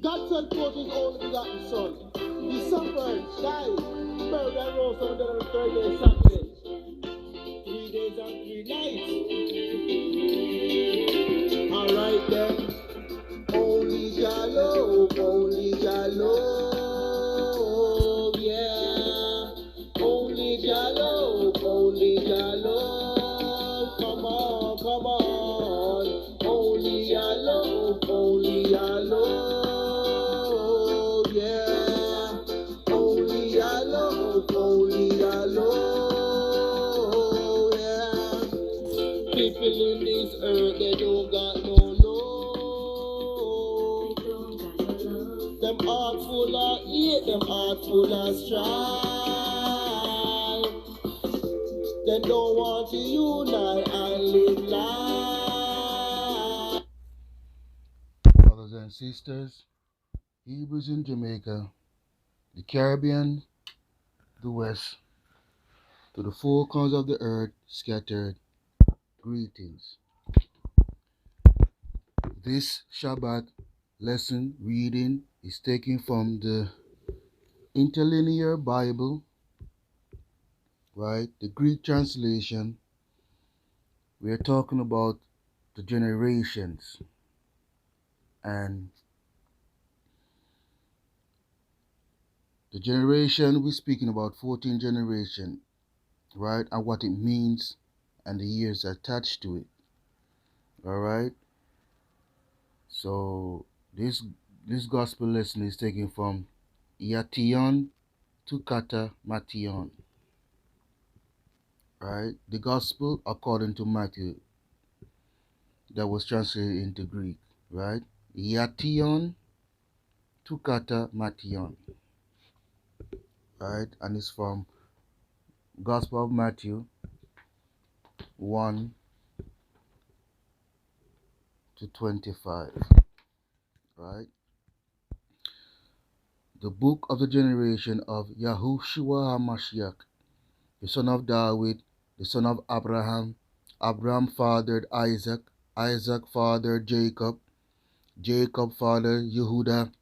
God sent forth his only begotten Son. He suffered, died, buried and rose on the third day, Saturday. 3 days and 3 nights. Alright then. Only Jah love, only Jah love, yeah. Only Jah love, only Jah love. Come on, come on. Only Jah love, only Jah love, yeah. Only Jah love, only Jah love, yeah. People in this earth, they don't got no love. Them heart full of hate, them heart full of strife. They don't want to unite and live life. Brothers and sisters, Hebrews in Jamaica, the Caribbean, the West, to the four corners of the earth scattered, greetings. This Shabbat lesson reading is taken from the Interlinear Bible, right? The Greek translation. We are talking about the generations, and the generation we're speaking about 14 generation, right? And what it means and the years attached to it. All right. So this gospel lesson is taken from Yation to Kata Mation. Right? The gospel according to Matthew that was translated into Greek, right? Yation to Kata Mation. Right? And it's from Gospel of Matthew 1 to 25. Right? The book of the generation of Yahushua HaMashiach, the son of David, the son of Abraham. Abraham fathered Isaac, Isaac fathered Jacob, Jacob fathered Yehuda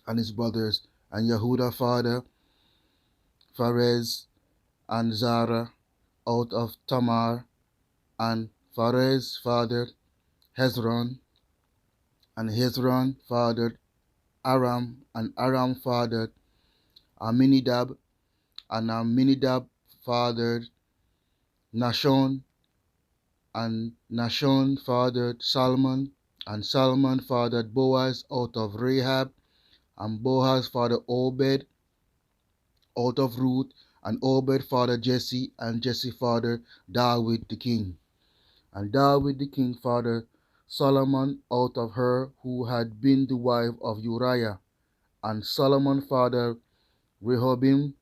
and his brothers, and Yehuda fathered Pharez and Zara out of Tamar, and Pharez fathered Hezron, and Hezron fathered Aram, and Aram fathered Aminadab, and Aminadab fathered Nashon, and Nashon fathered Salmon, and Salmon fathered Boaz out of Rahab, and Boaz fathered Obed out of Ruth, and Obed fathered Jesse, and Jesse fathered David the king. And David the king fathered Solomon out of her who had been the wife of Uriah, and Solomon fathered Rehoboam,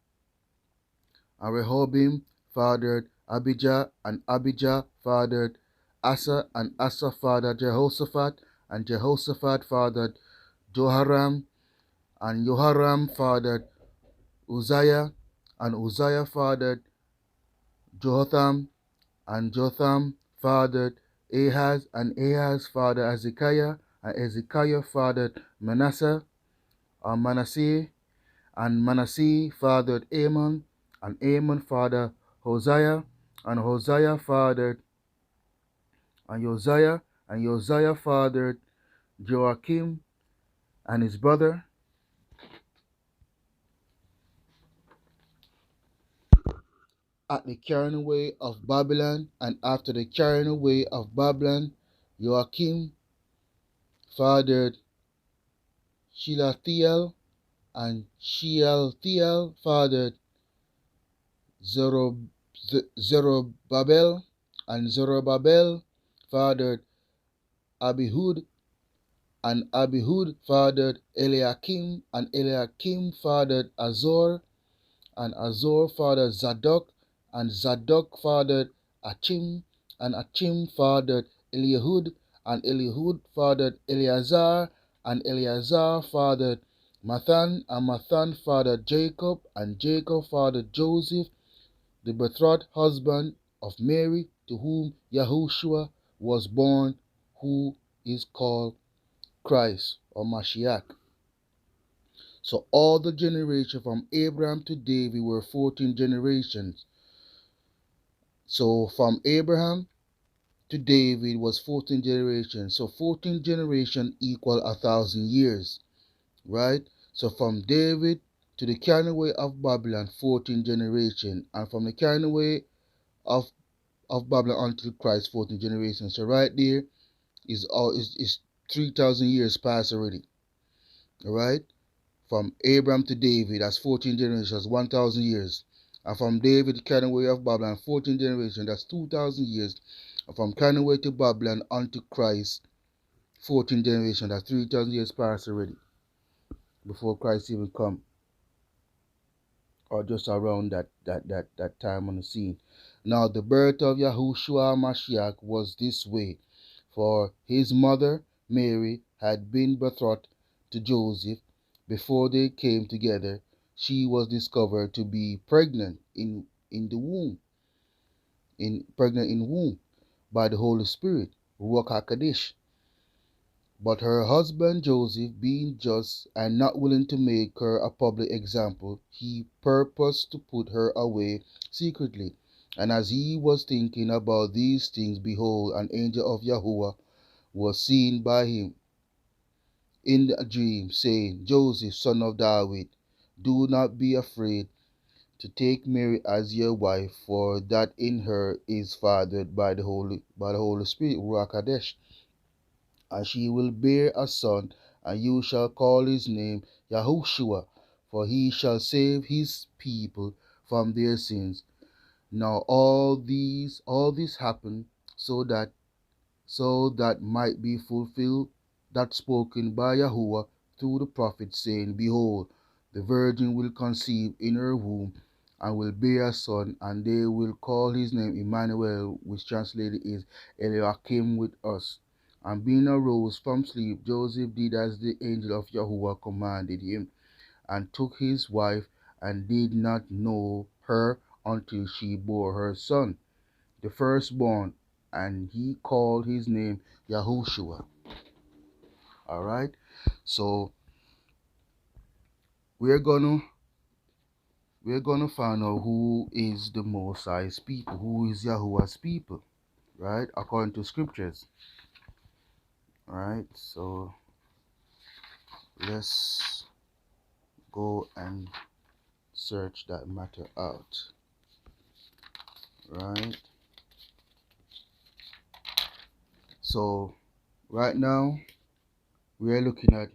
and Rehoboam fathered Abijah, and Abijah fathered Asa, and Asa fathered Jehoshaphat, and Jehoshaphat fathered Jehoram, and Jehoram fathered Uzziah, and Uzziah fathered Jotham, and Jotham fathered Ahaz, and Ahaz fathered Hezekiah, and Hezekiah fathered Manasseh, and Manasseh fathered Amon, and Amon fathered Hosea, and Hosea fathered and Josiah fathered Joachim and his brother. At the carrying away of Babylon, and after the carrying away of Babylon, Joachim fathered Shealtiel, and Shealtiel fathered Zerubbabel, and Zerubbabel fathered Abihud, and Abihud fathered Eliakim, and Eliakim fathered Azor, and Azor fathered Zadok, and Zadok fathered Achim, and Achim fathered Eliahud, and Eliahud fathered Eleazar, and Eleazar fathered Mathan, and Mathan fathered Jacob, and Jacob fathered Joseph, the betrothed husband of Mary, to whom Yahushua was born, who is called Christ or Mashiach. So all the generation from Abraham to David were 14 generations. So from Abraham to David was 14 generations. So 14 generations equal 1,000 years, right? So from David to the carrying away of Babylon, 14 generations. And from the carrying away of Babylon until Christ, 14 generations. So right there is 3,000 years past already, all right? From Abraham to David, that's 14 generations, 1,000 years. And from David to carrying away of Babylon, 14 generations, that's 2,000 years. And from carrying away to Babylon unto Christ, 14 generations, that's 3,000 years past already, before Christ even come, or just around that time on the scene. Now the birth of Yahushua Mashiach was this way, for his mother Mary had been betrothed to Joseph. Before they came together, she was discovered to be pregnant in the womb, in womb by the Holy Spirit, Ruach HaKodesh. But her husband Joseph, being just and not willing to make her a public example, he purposed to put her away secretly. And as he was thinking about these things, behold, an angel of Yahuwah was seen by him in a dream, saying, Joseph, son of David, do not be afraid to take Mary as your wife, for that in her is fathered by the Holy Spirit, Ruach HaKodesh. And she will bear a son, and you shall call his name Yahushua, for he shall save his people from their sins. Now all this happened so that might be fulfilled that spoken by Yahuwah through the prophet, saying, Behold, the virgin will conceive in her womb, and will bear a son, and they will call his name Emmanuel, which translated is Elohim with us. And being arose from sleep, Joseph did as the angel of Yahuwah commanded him, and took his wife, and did not know her until she bore her son, the firstborn, and he called his name Yahushua. All right, so we're gonna find out who is the Most High's people, who is Yahuwah's people, right? According to scriptures. All right, so let's go and search that matter out. Right. So right now we are looking at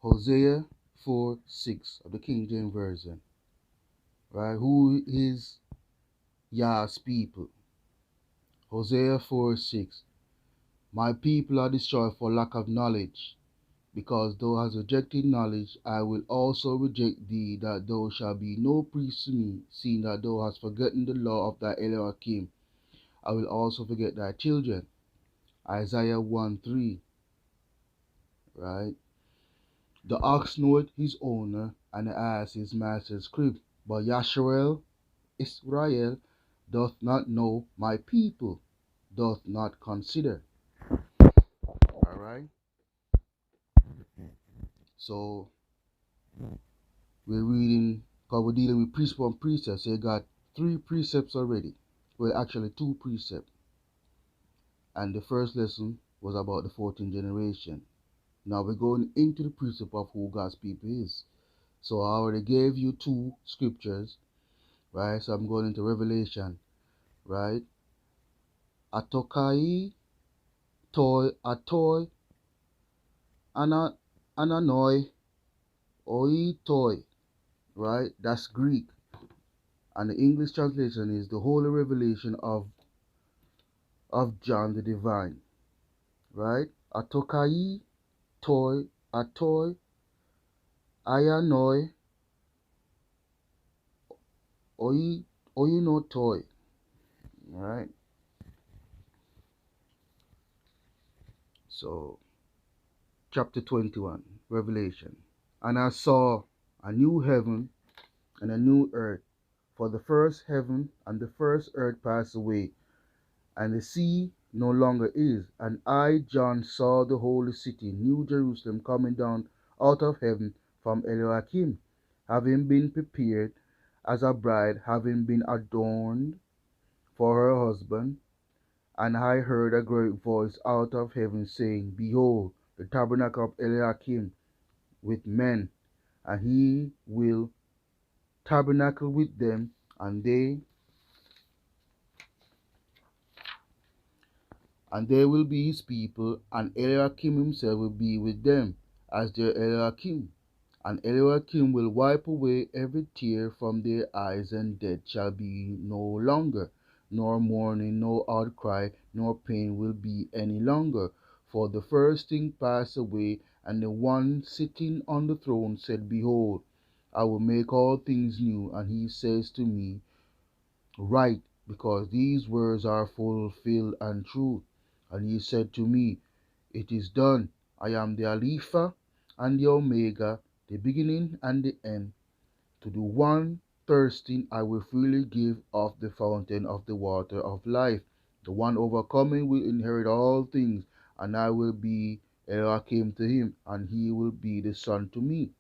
Hosea 4:6 of the King James Version. Right? Who is Yah's people? Hosea 4:6. My people are destroyed for lack of knowledge. Because thou hast rejected knowledge, I will also reject thee, that thou shalt be no priest to me, seeing that thou hast forgotten the law of thy Elohim. I will also forget thy children. Isaiah 1:3. Right? The ox knoweth his owner, and the ass his master's crib. But Yasharel, Israel, doth not know, my people doth not consider. Alright? So we're reading, because we're dealing with precept and precept. So you got 3 precepts already. Well, actually 2 precepts. And the first lesson was about the 14th generation. Now we're going into the precept of who God's people is. So I already gave you 2 scriptures, right? So I'm going into Revelation, right? Atokai, atoy, ananoi, oi toy, right? That's Greek. And the English translation is the holy revelation of John the Divine, right? Atokai, toy, atoy, ayanoi, oi no toy, right? So, chapter 21, Revelation. And I saw a new heaven and a new earth, for the first heaven and the first earth passed away, and the sea no longer is. And I, John, saw the holy city, New Jerusalem, coming down out of heaven from Elohim, having been prepared as a bride, having been adorned for her husband. And I heard a great voice out of heaven saying, Behold, the tabernacle of Elohim with men, and he will tabernacle with them, and they will be his people, and Elohim himself will be with them as their Elohim. And Elohim will wipe away every tear from their eyes, and death shall be no longer, nor mourning, nor outcry, nor pain will be any longer. For the first thing passed away, and the one sitting on the throne said, Behold, I will make all things new. And he says to me, Write, because these words are fulfilled and true. And he said to me, It is done. I am the Alpha and the Omega, the beginning and the end. To the one thirsting I will freely give of the fountain of the water of life. The one overcoming will inherit all things, and I will be Elohim to him, and he will be the son to me.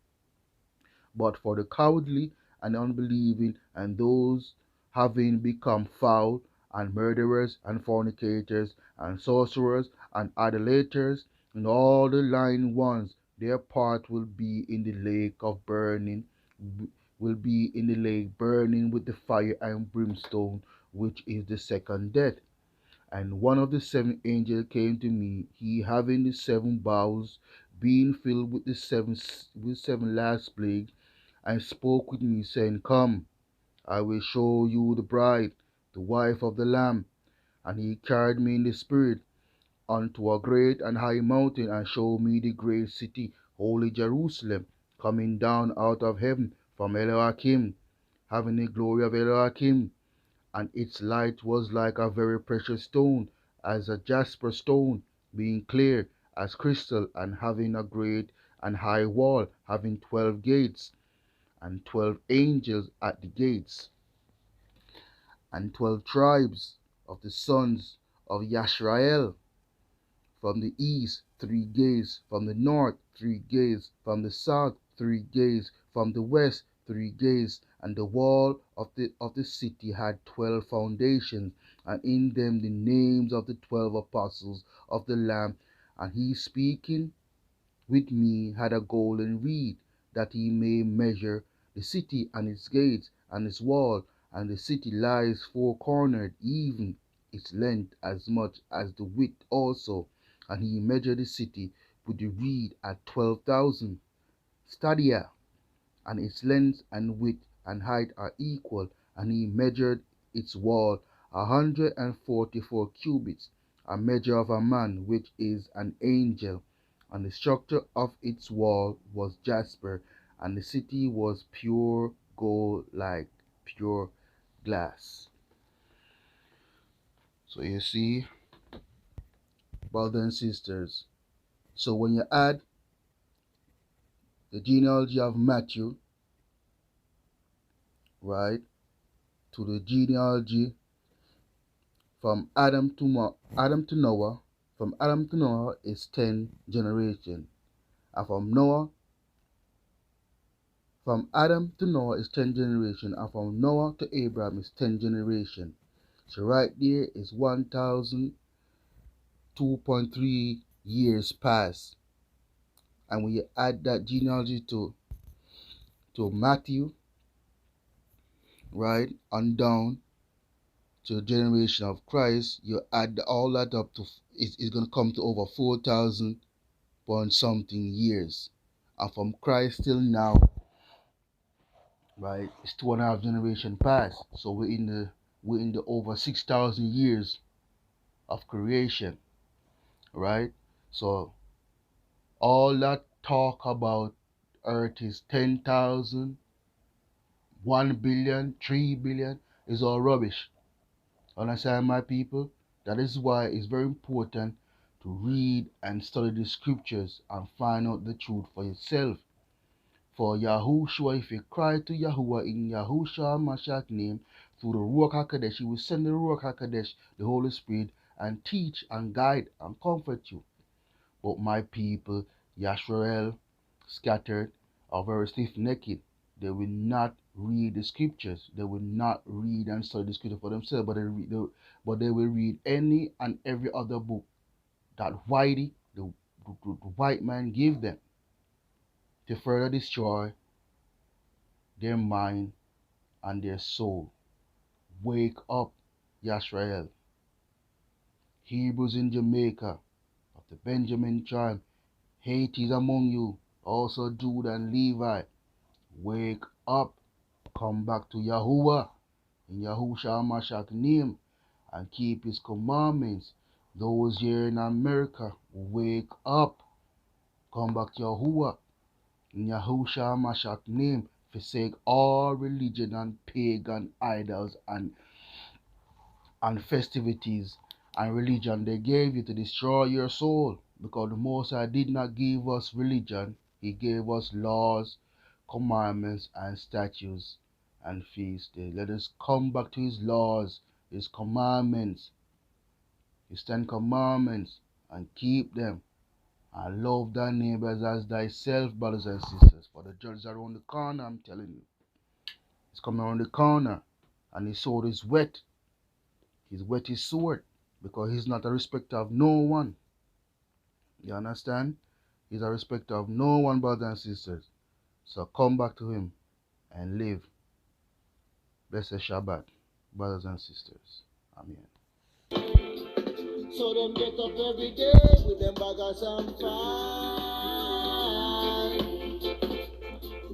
But for the cowardly and unbelieving, and those having become foul, and murderers, and fornicators, and sorcerers, and idolaters, and all the lying ones, their part will be in the lake burning with the fire and brimstone, which is the second death. And one of the seven angels came to me, he having the seven bowls, being filled with the seven last plagues, and spoke with me, saying, Come, I will show you the bride, the wife of the Lamb. And he carried me in the spirit unto a great and high mountain, and showed me the great city, holy Jerusalem, coming down out of heaven from Elohim, having the glory of Elohim. And its light was like a very precious stone, as a jasper stone, being clear as crystal, and having a great and high wall, having 12 gates, and 12 angels at the gates, and 12 tribes of the sons of Yashrael. From the east, 3 gates; from the north, 3 gates; from the south, 3 gates; from the west, 3 gates. And the wall of the city had 12 foundations, and in them the names of the 12 apostles of the Lamb. And he speaking with me had a golden reed, that he may measure the city and its gates and its wall. And the city lies four-cornered, even its length as much as the width also. And he measured the city with the reed at 12,000 stadia, and its length and width and height are equal. And he measured its wall 144 cubits, a measure of a man, which is an angel. And the structure of its wall was jasper, and the city was pure gold like pure glass. So you see, brothers and sisters, so when you add the genealogy of Matthew, right, to the genealogy from Adam to Noah, from Adam to Noah is 10 generations. And from Adam to Noah is 10 generations, and from Noah to Abraham is 10 generations. So right there is 1,002.3 years past. And when you add that genealogy to Matthew, right, on down to the generation of Christ, you add all that up to, it's going to come to over 4,000 point something years. And from Christ till now, right, it's 2.5 generations past. So we're in the over 6,000 years of creation, right? So all that talk about earth is 10,000, 1 billion, 3 billion is all rubbish. Understand, my people? That is why it's very important to read and study the scriptures and find out the truth for yourself. For Yahushua, if you cry to Yahuwah in Yahushua Mashiach's name, through the Ruach HaKodesh, he will send the Ruach HaKodesh, the Holy Spirit, and teach and guide and comfort you. But my people, Yashrael, scattered, are very stiff-necked. They will not read the scriptures. They will not read and study the scripture for themselves, but they will read any and every other book that the white man give them to further destroy their mind and their soul. Wake up, Yashrael. Hebrews in Jamaica, of the Benjamin tribe, Haiti's among you, also Judah and Levi. Wake up, come back to Yahuwah in Yahushua Mashiach's name and keep his commandments. Those here in America, wake up, come back to Yahuwah in Yahushua Mashiach's name. Forsake all religion and pagan idols and festivities and religion they gave you to destroy your soul. Because the Most High did not give us religion, he gave us laws, commandments, and statutes and feast days. Let us come back to his laws, his commandments, his 10 commandments, and keep them. And love thy neighbors as thyself, brothers and sisters. For the judge is around the corner, I'm telling you. He's coming around the corner, and his sword is wet. He's wet his sword, because he's not a respecter of no one. You understand? He's a respecter of no one, brothers and sisters. So come back to him and live. Blessed Shabbat, brothers and sisters. Amen. So them get up every day with them bag of some fire.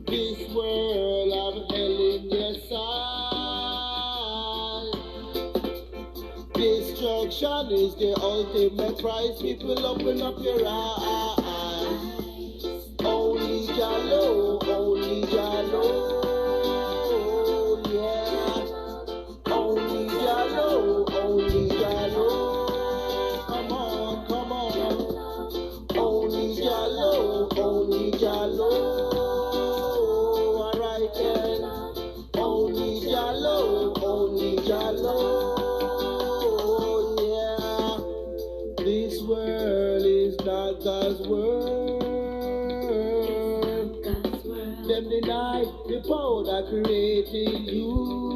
This world of hell in their side. Destruction is the ultimate price. People, open up your eyes. Only Jalo, only Jalo. Yeah. Only Jalo, only Jalo. Come on, come on. Only Jalo, only Jalo. Alright then. Only Jalo, only Jalo. Yeah. This world is not God's world. Them deny the power that created you.